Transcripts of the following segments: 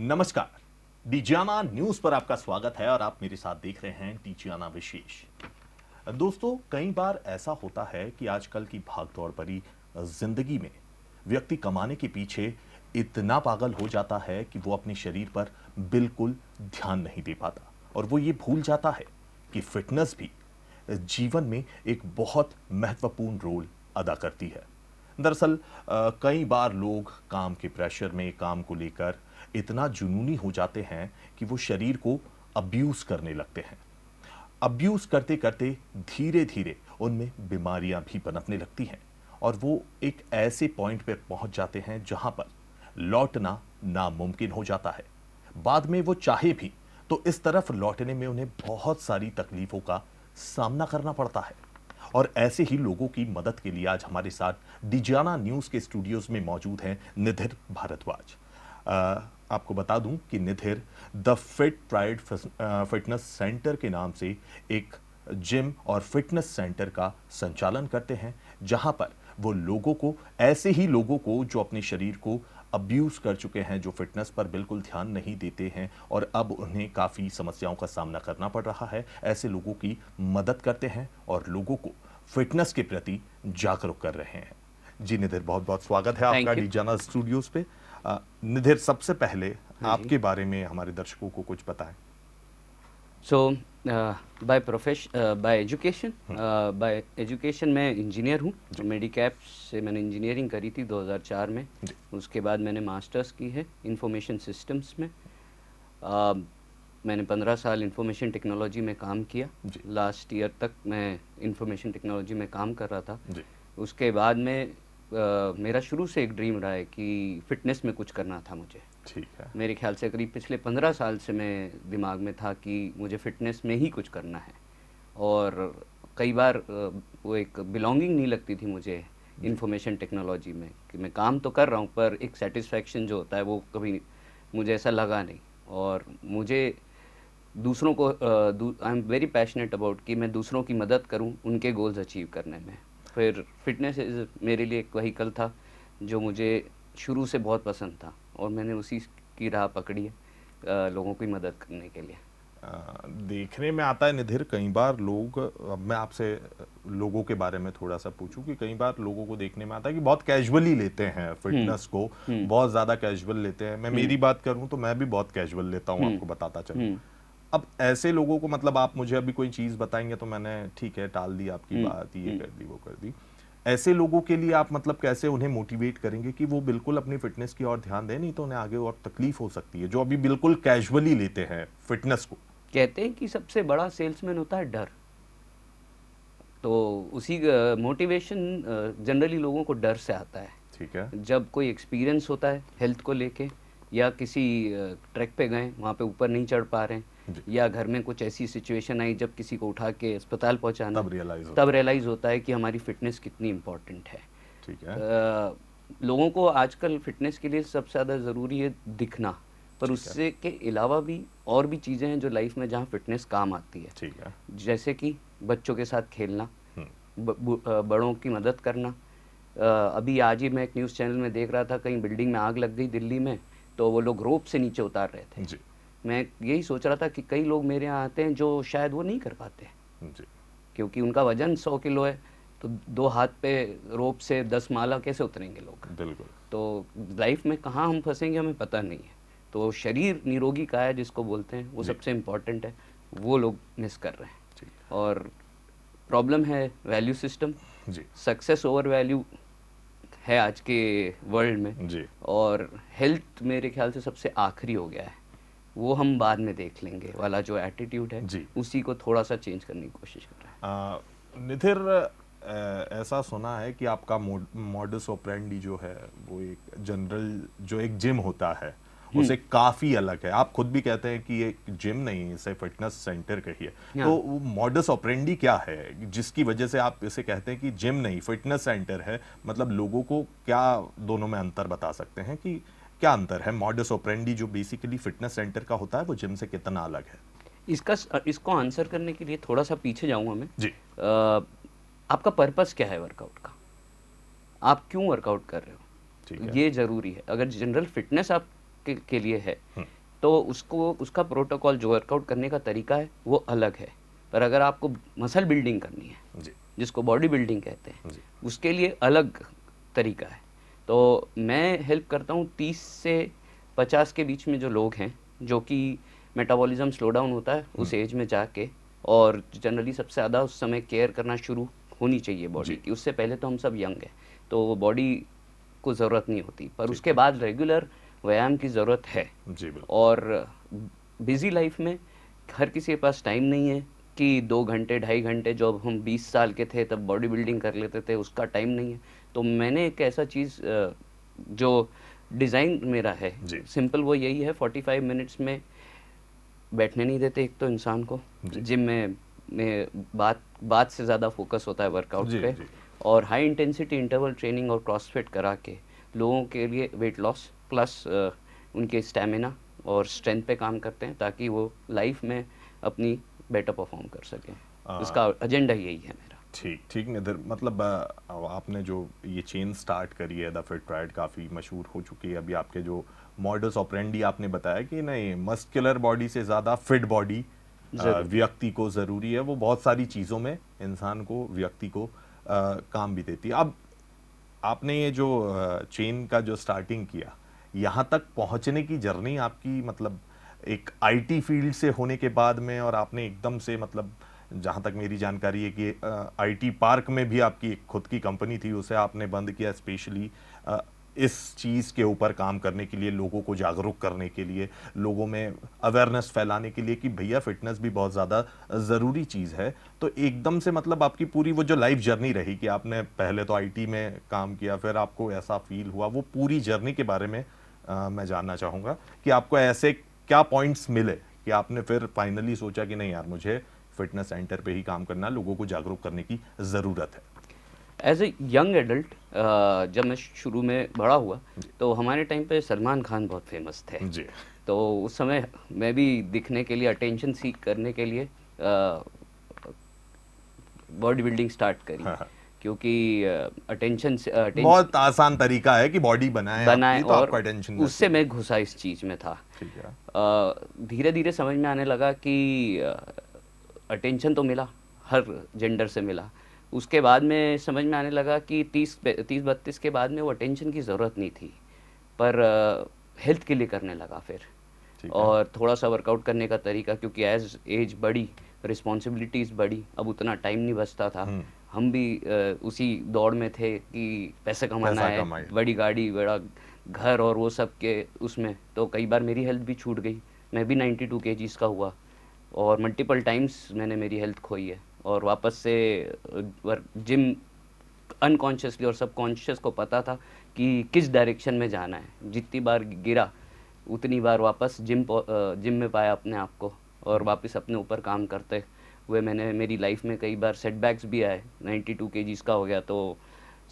नमस्कार। डीजियाना न्यूज पर आपका स्वागत है और आप मेरे साथ देख रहे हैं डीजियाना विशेष। दोस्तों, कई बार ऐसा होता है कि आजकल की भागदौड़ भरी जिंदगी में व्यक्ति कमाने के पीछे इतना पागल हो जाता है कि वो अपने शरीर पर बिल्कुल ध्यान नहीं दे पाता और वो ये भूल जाता है कि फिटनेस भी जीवन में एक बहुत महत्वपूर्ण रोल अदा करती है। दरअसल कई बार लोग काम के प्रेशर में काम को लेकर इतना जुनूनी हो जाते हैं कि वो शरीर को अब्यूज करने लगते हैं। अब्यूज करते करते धीरे धीरे उनमें बीमारियां भी पनपने लगती हैं और वो एक ऐसे पॉइंट पर पहुंच जाते हैं जहां पर लौटना नामुमकिन हो जाता है। बाद में वो चाहे भी तो इस तरफ लौटने में उन्हें बहुत सारी तकलीफों का सामना करना पड़ता है। और ऐसे ही लोगों की मदद के लिए आज हमारे साथ डीजियाना न्यूज के स्टूडियोज में मौजूद हैं निधिर भारद्वाज। आपको बता दूं कि निधिर the fit pride fitness centre के नाम से एक जिम और फिटनेस सेंटर का संचालन करते हैं, जहां पर वो लोगों को, ऐसे ही लोगों को जो अपने शरीर को अब्यूज कर चुके हैं, जो फिटनेस पर बिल्कुल ध्यान नहीं देते हैं और अब उन्हें काफ़ी समस्याओं का सामना करना पड़ रहा है, ऐसे लोगों की मदद करते हैं और लोगों को फिटनेस के प्रति जागरूक कर रहे हैं। जी निधिर, बहुत बहुत स्वागत है आपका डीजियाना स्टूडियोज पे। निधिर, सबसे पहले आपके बारे में हमारे दर्शकों को कुछ बताएं। सो बाय एजुकेशन मैं इंजीनियर हूँ। मेडिकैप से मैंने इंजीनियरिंग करी थी 2004 में। उसके बाद मैंने मास्टर्स की है इंफॉर्मेशन सिस्टम्स में। मैंने 15 साल इंफॉर्मेशन टेक्नोलॉजी में काम किया। लास्ट ईयर तक मैं इंफॉर्मेशन टेक्नोलॉजी में काम कर रहा था। उसके बाद में मेरा शुरू से एक ड्रीम रहा है कि फिटनेस में कुछ करना था मुझे। ठीक है। मेरे ख्याल से करीब पिछले 15 साल से मैं दिमाग में था कि मुझे फिटनेस में ही कुछ करना है। और कई बार वो एक बिलोंगिंग नहीं लगती थी मुझे इंफॉर्मेशन टेक्नोलॉजी में, कि मैं काम तो कर रहा हूँ पर एक सेटिस्फैक्शन जो होता है वो कभी मुझे ऐसा लगा नहीं। और मुझे दूसरों को I am very passionate about कि मैं दूसरों की मदद करूं उनके गोल्स अचीव करने में। फिर फिटनेस मेरे लिए एक व्हीकल था जो मुझे शुरू से बहुत पसंद था और मैंने उसी की राह पकड़ी है लोगों की मदद करने के लिए। देखने में आता है निधिर, कई बार लोग, अब मैं आपसे लोगों के बारे में थोड़ा सा पूछूं कि कई बार लोगों को देखने में आता है कि बहुत कैजुअली लेते हैं फिटनेस को, बहुत ज्यादा कैजुअल लेते हैं। मैं मेरी बात करूं तो मैं भी बहुत कैजुअल लेता हूं, आपको बताता चलूं। अब ऐसे लोगों को, मतलब आप मुझे अभी कोई चीज बताएंगे तो मैंने ठीक है टाल दी आपकी बात, ये कर दी वो कर दी। ऐसे लोगों के लिए आप मतलब कैसे उन्हें मोटिवेट करेंगे कि वो बिल्कुल अपनी फिटनेस की ओर ध्यान दें, नहीं तो उन्हें आगे और तकलीफ हो सकती है, जो अभी बिल्कुल कैजुअली लेते हैं फिटनेस को। कहते हैं कि सबसे बड़ा सेल्समैन होता है डर। तो उसी मोटिवेशन जनरली लोगों को डर से आता है। ठीक है। जब कोई एक्सपीरियंस होता है हेल्थ को लेके, या किसी ट्रैक पे गए वहाँ पे ऊपर नहीं चढ़ पा रहे हैं, या घर में कुछ ऐसी सिचुएशन आई जब किसी को उठा के अस्पताल पहुँचाना, तब रियलाइज होता है कि हमारी फिटनेस कितनी इम्पोर्टेंट है। ठीक है। लोगों को आजकल फिटनेस के लिए सबसे ज़्यादा ज़रूरी है दिखना, पर उससे के अलावा भी और भी चीज़ें हैं जो लाइफ में जहाँ फिटनेस काम आती है। ठीक है। जैसे कि बच्चों के साथ खेलना, बड़ों की मदद करना। अभी आज ही मैं एक न्यूज़ चैनल में देख रहा था, कहीं बिल्डिंग में आग लग गई दिल्ली में, तो वो लोग रोप से नीचे उतार रहे थे। जी। मैं यही सोच रहा था कि कई लोग मेरे यहाँ आते हैं जो शायद वो नहीं कर पाते जी। क्योंकि उनका वजन 100 किलो है, तो 2 हाथ पे रोप से 10 माला कैसे उतरेंगे लोग। बिल्कुल। तो लाइफ में कहाँ हम फंसेंगे हमें पता नहीं है। तो शरीर निरोगी काया जिसको बोलते हैं वो सबसे इम्पोर्टेंट है, वो लोग मिस कर रहे हैं। और प्रॉब्लम है value system. Success over value है आज के वर्ल्ड में जी। और हेल्थ मेरे ख्याल से सबसे आखिरी हो गया है, वो हम बाद में देख लेंगे वाला जो एटीट्यूड है जी। उसी को थोड़ा सा चेंज करने की कोशिश कर रहे हैं। निधिर, ऐसा सुना है कि आपका मॉडस ऑपरेंडी जो है वो एक जनरल जो एक जिम होता है उसे काफी अलग है। आप खुद भी कहते हैं कि एक जिम नहीं, इसे फिटनेस सेंटर कहिए। तो मॉडस ऑपरेंडी क्या है जिसकी वजह से आप इसे कहते हैं कि जिम नहीं फिटनेस सेंटर है? मतलब लोगों को क्या दोनों में अंतर बता सकते हैं कि क्या अंतर है? मॉडस ऑपरेंडी जो बेसिकली फिटनेस सेंटर का होता है वो जिम से कितना अलग है? इसको आंसर करने के लिए थोड़ा सा पीछे जाऊंगा मैं जी। आपका पर्पस क्या है वर्कआउट का, आप क्यों वर्कआउट कर रहे हो, ये जरूरी है। अगर जनरल फिटनेस आप के लिए है, तो उसको उसका प्रोटोकॉल जो वर्कआउट करने का तरीका है वो अलग है। पर अगर आपको मसल बिल्डिंग करनी है, जी जिसको बॉडी बिल्डिंग कहते हैं, जी उसके लिए अलग तरीका है। तो मैं हेल्प करता हूँ 30 से 50 के बीच में जो लोग हैं, जो कि मेटाबॉलिज्म स्लो डाउन होता है उस एज में जाके, और जनरली सबसे ज़्यादा उस समय केयर करना शुरू होनी चाहिए बॉडी जी। की। उससे पहले तो हम सब यंग हैं, तो बॉडी को ज़रूरत नहीं होती, पर ठीक उसके है। बाद रेगुलर व्यायाम की ज़रूरत है। जी बिल्कुल। और बिजी लाइफ में हर किसी के पास टाइम नहीं है कि 2 घंटे 2.5 घंटे, जो अब हम 20 साल के थे तब बॉडी बिल्डिंग कर लेते थे, उसका टाइम नहीं है। तो मैंने एक ऐसा चीज़ जो डिज़ाइन मेरा है जी। सिंपल, वो यही है, 45 मिनट्स में बैठने नहीं देते एक तो इंसान को। जी। जिम में बात से ज़्यादा फोकस होता है वर्कआउट जी पे, जी और हाई इंटेंसिटी इंटरवल ट्रेनिंग और क्रॉसफिट करा के लोगों के लिए वेट लॉस प्लस उनके स्टेमिना और स्ट्रेंथ पे काम करते हैं, ताकि वो लाइफ में अपनी बेटर परफॉर्म कर सकें। इसका एजेंडा यही है मेरा। ठीक ठीक निधर, मतलब आपने जो ये चेन स्टार्ट करी है द फिट राइड, काफ़ी मशहूर हो चुकी है। अभी आपके जो मॉडल्स ऑपरेंडी आपने बताया कि नहीं, मस्कुलर बॉडी से ज़्यादा फिट बॉडी व्यक्ति को ज़रूरी है। वो बहुत सारी चीज़ों में इंसान को, व्यक्ति को काम भी देती है। अब आपने ये जो चेन का जो स्टार्टिंग किया, यहाँ तक पहुँचने की जर्नी आपकी, मतलब एक आईटी फील्ड से होने के बाद में, और आपने एकदम से, मतलब जहाँ तक मेरी जानकारी है कि आईटी पार्क में भी आपकी एक खुद की कंपनी थी, उसे आपने बंद किया स्पेशली इस चीज़ के ऊपर काम करने के लिए, लोगों को जागरूक करने के लिए, लोगों में अवेयरनेस फैलाने के लिए कि भैया फिटनेस भी बहुत ज़्यादा ज़रूरी चीज़ है। तो एकदम से, मतलब आपकी पूरी वो जो लाइफ जर्नी रही कि आपने पहले तो आईटी में काम किया, फिर आपको ऐसा फील हुआ, वो पूरी जर्नी के बारे में मैं जानना चाहूँगा कि आपको ऐसे क्या पॉइंट्स मिले कि आपने फिर फाइनली सोचा कि नहीं यार, मुझे फिटनेस सेंटर पे ही काम करना, लोगों को जागरूक करने की ज़रूरत है। एज ए यंग एडल्ट जब मैं शुरू में बड़ा हुआ, तो हमारे टाइम पे सलमान खान बहुत फेमस थे। जी तो उस समय मैं भी दिखने के लिए, अटेंशन सीख करने के लिए बॉडी बिल्डिंग स्टार्ट करी। हाँ। क्योंकि अटेंशन बहुत आसान तरीका है कि बॉडी बनाए बनाए, आपकी, तो और आपको अटेंशन उससे मैं घुसा इस चीज़ में था। ठीक है। धीरे धीरे समझ में आने लगा कि अटेंशन तो मिला, हर जेंडर से मिला। उसके बाद में समझ में आने लगा कि 30-32 के बाद में वो अटेंशन की ज़रूरत नहीं थी, पर हेल्थ के लिए करने लगा फिर। ठीक है। और थोड़ा सा वर्कआउट करने का तरीका, क्योंकि एज एज बढ़ी, रिस्पॉन्सिबिलिटीज़ बढ़ी, अब उतना टाइम नहीं बचता था। हम भी उसी दौड़ में थे कि पैसे कमाना पैसा है, कमाए। बड़ी गाड़ी, बड़ा घर, और वो सब के उसमें तो कई बार मेरी हेल्थ भी छूट गई। मैं भी 92 केजीज़ का हुआ, और मल्टीपल टाइम्स मैंने मेरी हेल्थ खोई है। और वापस से जिम, अनकॉन्शियसली और सबकॉन्शियस को पता था कि किस डायरेक्शन में जाना है। जितनी बार गिरा उतनी बार वापस जिम में पाया अपने आप को, और वापस अपने ऊपर काम करते हुए मैंने, मेरी लाइफ में कई बार सेटबैक्स भी आए। 92 केजीज़ का हो गया तो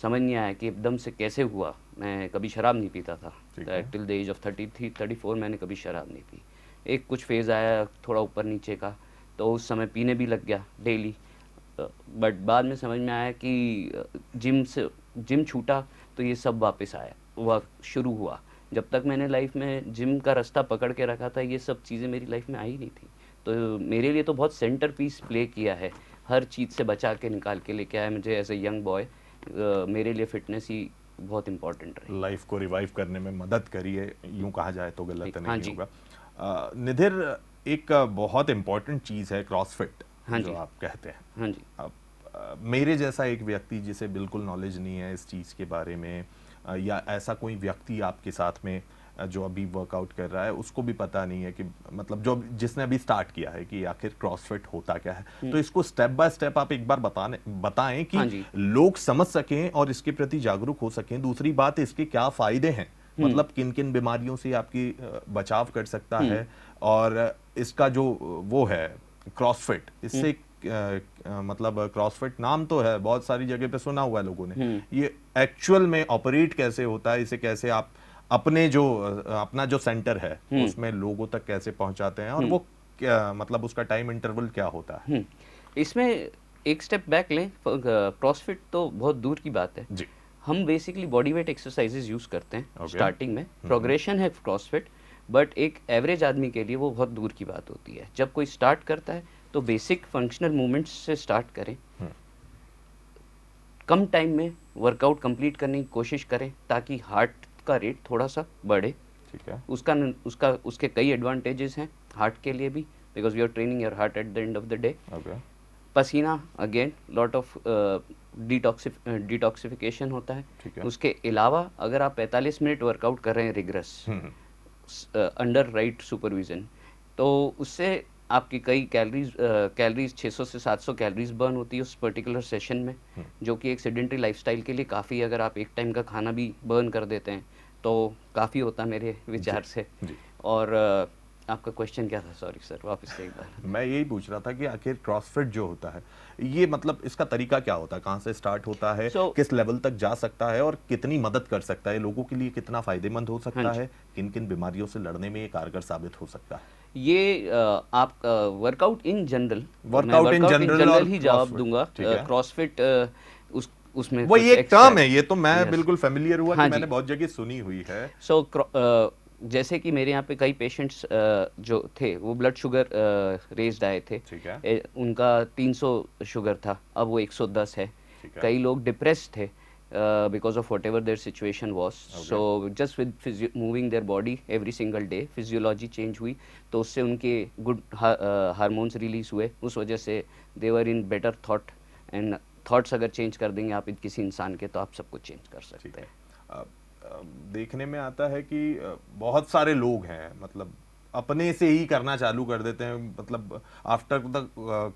समझ नहीं आया कि एकदम से कैसे हुआ। मैं कभी शराब नहीं पीता था, टिल द एज ऑफ 33-34 मैंने कभी शराब नहीं पी। एक कुछ फेज़ आया थोड़ा ऊपर नीचे का, तो उस समय पीने भी लग गया डेली। बट बाद में समझ में आया कि जिम छूटा तो ये सब वापस आया, वह शुरू हुआ। जब तक मैंने लाइफ में जिम का रास्ता पकड़ के रखा था, ये सब चीज़ें मेरी लाइफ में आई नहीं थी। तो मेरे लिए तो बहुत सेंटर पीस प्ले किया है, हर चीज़ से बचा के निकाल के लेके आया मुझे एज ए यंग बॉय। मेरे लिए फिटनेस ही बहुत इंपॉर्टेंट रही। लाइफ को रिवाइव करने में मदद करी है, यूं कहा जाए तो गलत हाँ नहीं जी। होगा। निधिर, एक बहुत इंपॉर्टेंट चीज़ है क्रॉसफिट, हाँ जो जी। आप कहते हैं। हाँ जी। अब मेरे जैसा एक व्यक्ति जिसे बिल्कुल नॉलेज नहीं है इस चीज़ के बारे में, या ऐसा कोई व्यक्ति आपके साथ में जो अभी वर्कआउट कर रहा है, उसको भी पता नहीं है कि, मतलब जो जिसने अभी स्टार्ट किया है, कि आखिर क्रॉसफिट होता क्या है, तो इसको स्टेप बाय स्टेप आप एक बार बताएं कि हाँ जी। लोग समझ सकें और इसके प्रति जागरूक हो सकें। दूसरी बात, इसके क्या फायदे हैं, मतलब किन किन बीमारियों से आपकी बचाव कर सकता है, और इसका जो वो है क्रॉसफिट, इससे मतलब क्रॉसफिट नाम तो है, बहुत सारी जगह पे सुना हुआ है लोगों ने, ये एक्चुअल में ऑपरेट कैसे होता है, इसे कैसे आप अपने जो अपना जो सेंटर है उसमें लोगों तक कैसे पहुंचाते हैं, और वो क्या, मतलब उसका टाइम इंटरवल क्या होता है। इसमें एक स्टेप बैक लें, क्रॉसफिट तो बहुत दूर की बात है। जी। हम basically body weight exercises use करते हैं Okay. स्टार्टिंग में, प्रोग्रेशन है क्रॉसफिट। बट एक एवरेज आदमी के लिए वो बहुत दूर की बात होती है। जब कोई स्टार्ट करता है तो बेसिक फंक्शनल मूवमेंट्स से स्टार्ट करें, कम टाइम में वर्कआउट कंप्लीट करने की कोशिश करें ताकि हार्ट का रेट थोड़ा सा बढ़े। ठीक है। उसके कई एडवांटेजेस हैं हार्ट के लिए भी, because you are training your heart at the end of the day. Okay. पसीना अगेन लॉट ऑफ डिटॉक्सिफिकेशन होता है। ठीक है। उसके अलावा अगर आप 45 मिनट वर्कआउट कर रहे हैं रिग्रेस अंडर राइट सुपरविजन, तो उससे आपकी कई कैलोरीज 600 से 700 कैलोरीज बर्न होती है उस पर्टिकुलर सेशन में, जो कि एक सेडेंटरी लाइफस्टाइल के लिए काफ़ी, अगर आप एक टाइम का खाना भी बर्न कर देते हैं तो काफ़ी होता है मेरे विचार से। जी। और आपका क्वेश्चन क्या था? सॉरी सर, वापस से एक बार। मैं यही पूछ रहा था कि आखिर क्रॉसफिट जो होता है ये मतलब इसका तरीका क्या होता है, कहाँ से स्टार्ट होता है, किस लेवल तक जा सकता है और कितनी मदद कर सकता है, लोगों के लिए कितना फायदेमंद हो सकता है, किन किन बीमारियों से लड़ने में ये कारगर साबित हो सकता है? ये आप workout in general, workout in general ही जवाब दूंगा। क्रॉसफिट उसमें वो ये एक टर्म है, ये तो मैं बिल्कुल फेमिलियर हुआ कि मैंने बहुत जगह सुनी हुई है। सो जैसे कि मेरे यहाँ पे कई पेशेंट्स जो थे वो ब्लड शुगर रेज्ड आए थे। ठीक है। उनका 300 शुगर था, अब वो 110 है। कई लोग डिप्रेस्ड थे because of whatever their situation was. Okay. So just with moving their body every single day, physiology change हुई, तो उससे उनके गुड हार्मोन्स रिलीज हुए, उस वजह से they were in better thought, and thoughts अगर चेंज कर देंगे आप किसी इंसान के, तो आप सब कुछ चेंज कर सकते हैं। देखने में आता है कि बहुत सारे लोग हैं मतलब अपने से ही करना चालू कर देते हैं, मतलब आफ्टर द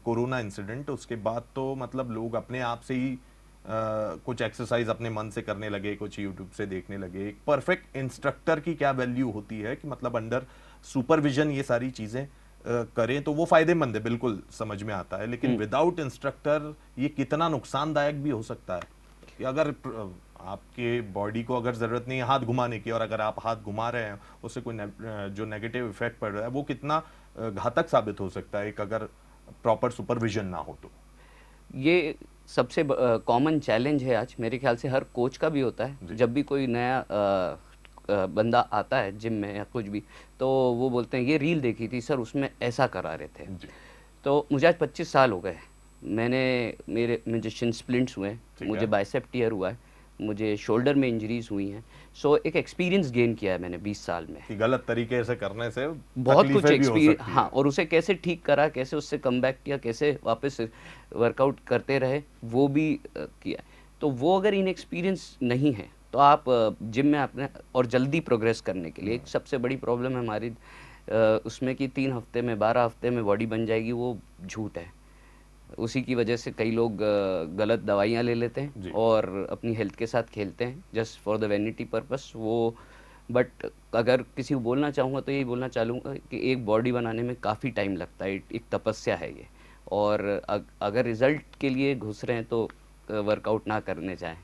कोरोना इंसिडेंट उसके बाद तो मतलब लोग अपने आप से ही कुछ एक्सरसाइज अपने मन से करने लगे, कुछ यूट्यूब से देखने लगे। एक परफेक्ट इंस्ट्रक्टर की क्या वैल्यू होती है कि मतलब अंडर सुपरविजन ये सारी चीजें करें तो वो फायदेमंद है, बिल्कुल समझ में आता है, लेकिन विदाउट इंस्ट्रक्टर ये कितना नुकसानदायक भी हो सकता है कि अगर आपके बॉडी को अगर जरूरत नहीं है हाथ घुमाने की और अगर आप हाथ घुमा रहे हैं उससे कोई जो नेगेटिव इफेक्ट पड़ रहा है वो कितना घातक साबित हो सकता है अगर प्रॉपर सुपरविजन ना हो तो। ये सबसे कॉमन चैलेंज है आज, मेरे ख्याल से हर कोच का भी होता है। जब भी कोई नया बंदा आता है जिम में या कुछ भी, तो वो बोलते हैं ये रील देखी थी सर, उसमें ऐसा करा रहे थे। तो मुझे आज 25 साल हो गए, मुझे शिन स्प्लिंट्स हुए, मुझे बाइसेप टियर हुआ है, मुझे शोल्डर में इंजरीज हुई हैं। सो एक एक्सपीरियंस गेन किया है मैंने 20 साल में कि गलत तरीके से करने से बहुत कुछ एक्सपीरियंस, हाँ, और उसे कैसे ठीक करा, कैसे उससे कम बैक किया, कैसे वापस वर्कआउट करते रहे, वो भी किया। तो वो अगर इन एक्सपीरियंस नहीं है तो आप जिम में अपने और जल्दी प्रोग्रेस करने के लिए, एक सबसे बड़ी प्रॉब्लम है हमारी उसमें कि 3 हफ्ते में 12 हफ्ते में बॉडी बन जाएगी, वो झूठ है। उसी की वजह से कई लोग गलत दवाइयाँ ले लेते हैं और अपनी हेल्थ के साथ खेलते हैं just for the vanity purpose वो। बट अगर किसी को बोलना चाहूँगा तो यही बोलना चाहूँगा कि एक बॉडी बनाने में काफ़ी टाइम लगता है, एक तपस्या है ये, और अगर रिजल्ट के लिए घुस रहे हैं तो वर्कआउट ना करने जाएं,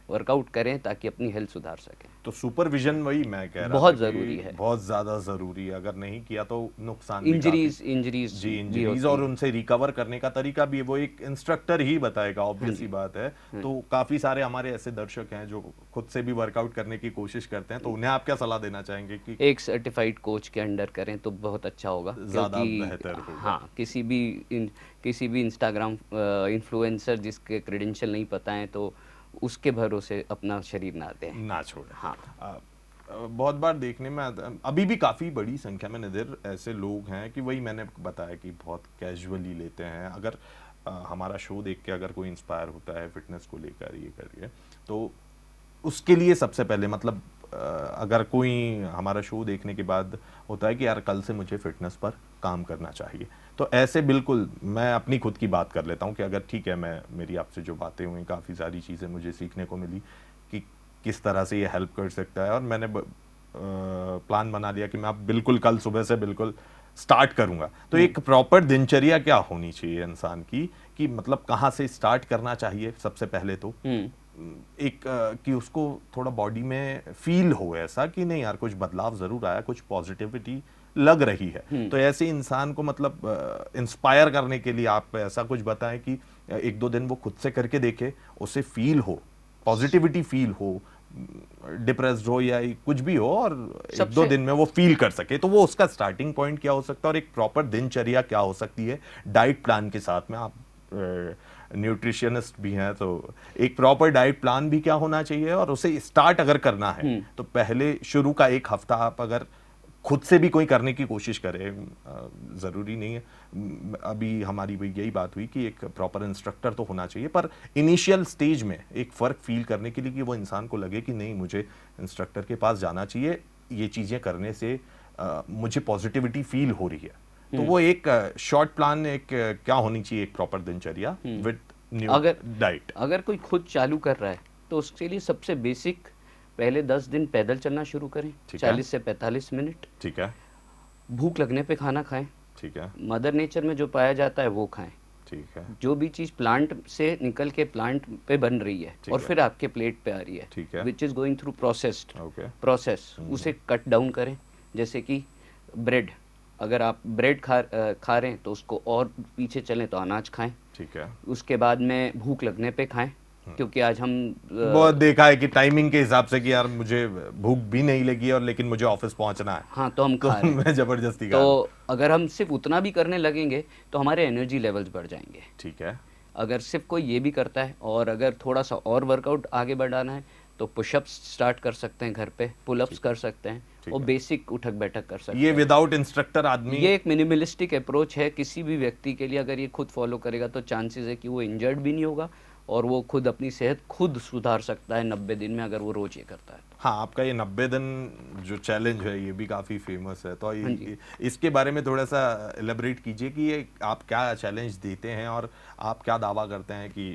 वर्कआउट करें ताकि अपनी हेल्थ सुधार सकें। तो सुपरविजन वही मैं कह रहा बहुत जरूरी है, बहुत ज्यादा जरूरी है। अगर नहीं किया तो नुकसान, इंजरीज और उनसे रिकवर करने का तरीका भी वो एक इंस्ट्रक्टर ही बताएगा, ऑब्वियस सी बात है। तो काफी सारे हमारे ऐसे दर्शक हैं जो खुद से भी वर्कआउट करने की कोशिश करते हैं, तो उन्हें आप क्या सलाह देना चाहेंगे कि एक सर्टिफाइड कोच के अंडर करें तो बहुत अच्छा होगा, ज्यादा बेहतर होगा। हाँ, किसी भी इंस्टाग्राम इन्फ्लुएंसर जिसके क्रेडेंशियल नहीं पता है तो उसके भरोसे अपना शरीर ना दें, ना छोड़ें। हाँ, बहुत बार देखने में अभी भी काफ़ी बड़ी संख्या में नज़र ऐसे लोग हैं कि वही मैंने बताया कि बहुत कैजुअली लेते हैं। अगर हमारा शो देख के अगर कोई इंस्पायर होता है फिटनेस को लेकर ये करिए, तो उसके लिए सबसे पहले मतलब अगर कोई हमारा शो देखने के बाद होता है कि यार कल से मुझे फिटनेस पर काम करना चाहिए, तो ऐसे बिल्कुल मैं अपनी खुद की बात कर लेता हूँ कि अगर ठीक है, मेरी आपसे जो बातें हुई काफ़ी सारी चीज़ें मुझे सीखने को मिली कि किस तरह से ये हेल्प कर सकता है, और मैंने प्लान बना लिया कि मैं अब बिल्कुल कल सुबह से बिल्कुल स्टार्ट करूँगा। तो एक प्रॉपर दिनचर्या क्या होनी चाहिए इंसान की, कि मतलब कहाँ से स्टार्ट करना चाहिए सबसे पहले तो एक कि उसको थोड़ा बॉडी में फील हो ऐसा कि नहीं यार कुछ बदलाव जरूर आया, कुछ पॉजिटिविटी लग रही है। तो ऐसे इंसान को मतलब इंस्पायर करने के लिए आप ऐसा कुछ बताएं कि 1-2 दिन वो खुद से करके देखे, उसे फील हो, पॉजिटिविटी फील हो, डिप्रेस्ड हो या कुछ भी हो और एक दो सबसे- दिन में वो फील कर सके, तो वो उसका स्टार्टिंग पॉइंट क्या हो सकता है और एक प्रॉपर दिनचर्या क्या हो सकती है डाइट प्लान के साथ में? आप न्यूट्रिशनिस्ट भी हैं, तो एक प्रॉपर डाइट प्लान भी क्या होना चाहिए, और उसे स्टार्ट अगर करना है तो पहले शुरू का एक हफ्ता आप अगर खुद से भी कोई करने की कोशिश करे, ज़रूरी नहीं है, अभी हमारी भी यही बात हुई कि एक प्रॉपर इंस्ट्रक्टर तो होना चाहिए, पर इनिशियल स्टेज में एक फ़र्क फील करने के लिए कि वो इंसान को लगे कि नहीं, मुझे इंस्ट्रक्टर के पास जाना चाहिए, ये चीज़ें करने से मुझे पॉजिटिविटी फील हो रही है, तो वो एक शॉर्ट प्लान, एक क्या होनी चाहिए एक प्रॉपर दिनचर्या विद न्यू अगर डाइट? अगर कोई खुद चालू कर रहा है तो उसके लिए सबसे बेसिक, पहले 10 दिन पैदल चलना शुरू करें, ठीक है। 40 से 45 मिनट। ठीक है। भूख लगने पे खाना खाएं, ठीक है। मदर नेचर में जो पाया जाता है वो खाएं। ठीक है। जो भी चीज़ प्लांट से निकल के प्लांट पे बन रही है ठीक और है। फिर आपके प्लेट पे आ रही है, ठीक है। Which is going through processed okay. Process, उसे कट डाउन करें। जैसे कि ब्रेड, अगर आप ब्रेड खा रहे हैं तो उसको और पीछे चलें तो अनाज खाएं। ठीक है। उसके बाद में भूख लगने पे खाएं, क्योंकि आज हम बहुत देखा है कि टाइमिंग के हिसाब से कि यार मुझे भूख भी नहीं लगी और लेकिन मुझे ऑफिस पहुंचना है, हाँ तो हम तो खा रहे हैं। मैं जबरदस्ती खा रहा हूं। तो अगर हम सिर्फ उतना भी करने लगेंगे तो हमारे एनर्जी लेवल्स बढ़ जाएंगे। ठीक है। अगर सिर्फ कोई ये भी करता है और अगर थोड़ा सा और वर्कआउट आगे बढ़ाना है तो पुशअप्स स्टार्ट कर सकते हैं घर पे, पुलअप्स कर सकते हैं ठीक और है। बेसिक उठक बैठक कर सकते ये हैं। विदाउट इंस्ट्रक्टर आदमी, ये एक मिनिमलिस्टिक अप्रोच है किसी भी व्यक्ति के लिए। अगर ये खुद फॉलो करेगा तो चांसेस है कि वो इंजर्ड भी नहीं होगा और वो खुद अपनी सेहत खुद सुधार सकता है 90 दिन में, अगर वो रोज ये करता है तो। हाँ, आपका ये 90 दिन जो चैलेंज है ये भी काफ़ी फेमस है, तो हाँ जी। इसके बारे में थोड़ा सा एलेबरेट कीजिए कि ये आप क्या चैलेंज देते हैं और आप क्या दावा करते हैं कि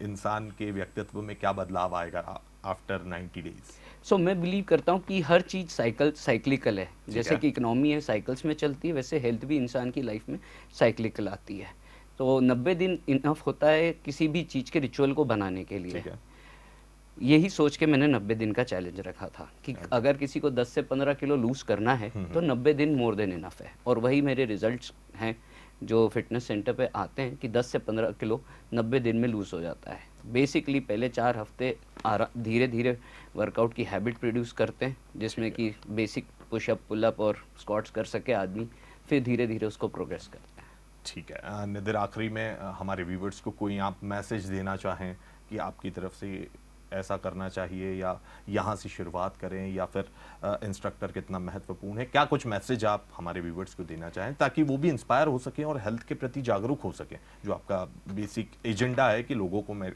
इंसान के व्यक्तित्व में क्या बदलाव आएगा आफ्टर 90 डेज? सो मैं बिलीव करता हूँ कि हर चीज़ साइक्लिकल है। जैसे है। कि इकोनॉमी है साइकिल्स में चलती है, वैसे हेल्थ भी इंसान की लाइफ में साइक्लिकल आती है। तो 90 दिन इनफ होता है किसी भी चीज़ के रिचुअल को बनाने के लिए। ठीक है। यही सोच के मैंने 90 दिन का चैलेंज रखा था कि अगर किसी को 10 से 15 किलो लूज़ करना है तो 90 दिन मोर देन इनफ है। और वही मेरे रिजल्ट्स हैं जो फिटनेस सेंटर पे आते हैं कि 10 से 15 किलो 90 दिन में लूज़ हो जाता है। बेसिकली पहले 4 हफ्ते धीरे धीरे वर्कआउट की हैबिट प्रोड्यूस करते हैं, जिसमें कि बेसिक पुशअप, पुलअप और स्क्वाट्स कर सके आदमी, फिर धीरे धीरे उसको प्रोग्रेस करते हैं। ठीक है। निधिर, आखिरी में हमारे व्यूवर्स को कोई आप मैसेज देना चाहें कि आपकी तरफ से ऐसा करना चाहिए या यहाँ से शुरुआत करें, या फिर इंस्ट्रक्टर कितना महत्वपूर्ण है, क्या कुछ मैसेज आप हमारे व्यूवर्स को देना चाहें ताकि वो भी इंस्पायर हो सकें और हेल्थ के प्रति जागरूक हो सकें, जो आपका बेसिक एजेंडा है कि लोगों को मैं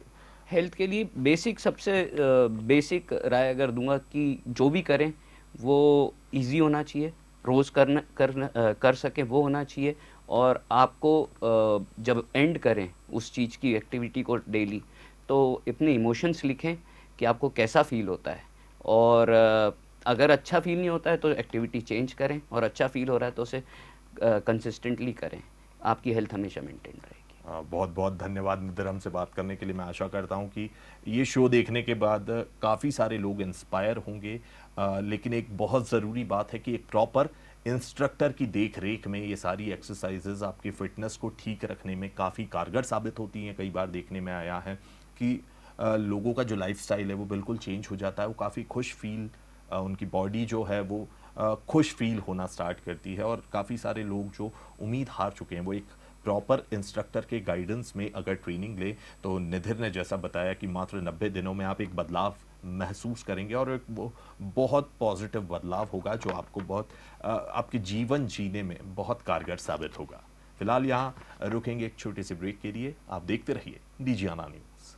हेल्थ के लिए बेसिक, सबसे बेसिक राय अगर दूंगा कि जो भी करें वो इजी होना चाहिए, रोज़ कर सकें वो होना चाहिए। और आपको जब एंड करें उस चीज़ की एक्टिविटी को डेली, तो अपने इमोशंस लिखें कि आपको कैसा फील होता है। और अगर अच्छा फील नहीं होता है तो एक्टिविटी चेंज करें, और अच्छा फील हो रहा है तो उसे कंसिस्टेंटली करें। आपकी हेल्थ हमेशा मेंटेन रहेगी। बहुत बहुत धन्यवाद निधिर, हमसे बात करने के लिए। मैं आशा करता हूं कि ये शो देखने के बाद काफ़ी सारे लोग इंस्पायर होंगे, लेकिन एक बहुत ज़रूरी बात है कि एक प्रॉपर इंस्ट्रक्टर की देख रेख में ये सारी एक्सरसाइजेज आपकी फ़िटनेस को ठीक रखने में काफ़ी कारगर साबित होती हैं। कई बार देखने में आया है कि लोगों का जो लाइफस्टाइल है वो बिल्कुल चेंज हो जाता है, वो काफ़ी खुश फील, उनकी बॉडी जो है वो खुश फील होना स्टार्ट करती है, और काफ़ी सारे लोग जो उम्मीद हार चुके हैं वो एक प्रॉपर इंस्ट्रक्टर के गाइडेंस में अगर ट्रेनिंग ले, तो निधिर ने जैसा बताया कि मात्र 90 दिनों में आप एक बदलाव महसूस करेंगे, और एक वो बहुत पॉजिटिव बदलाव होगा जो आपको बहुत आपके जीवन जीने में बहुत कारगर साबित होगा। फिलहाल यहाँ रुकेंगे एक छोटे से ब्रेक के लिए। आप देखते रहिए डीजीआना न्यूज़।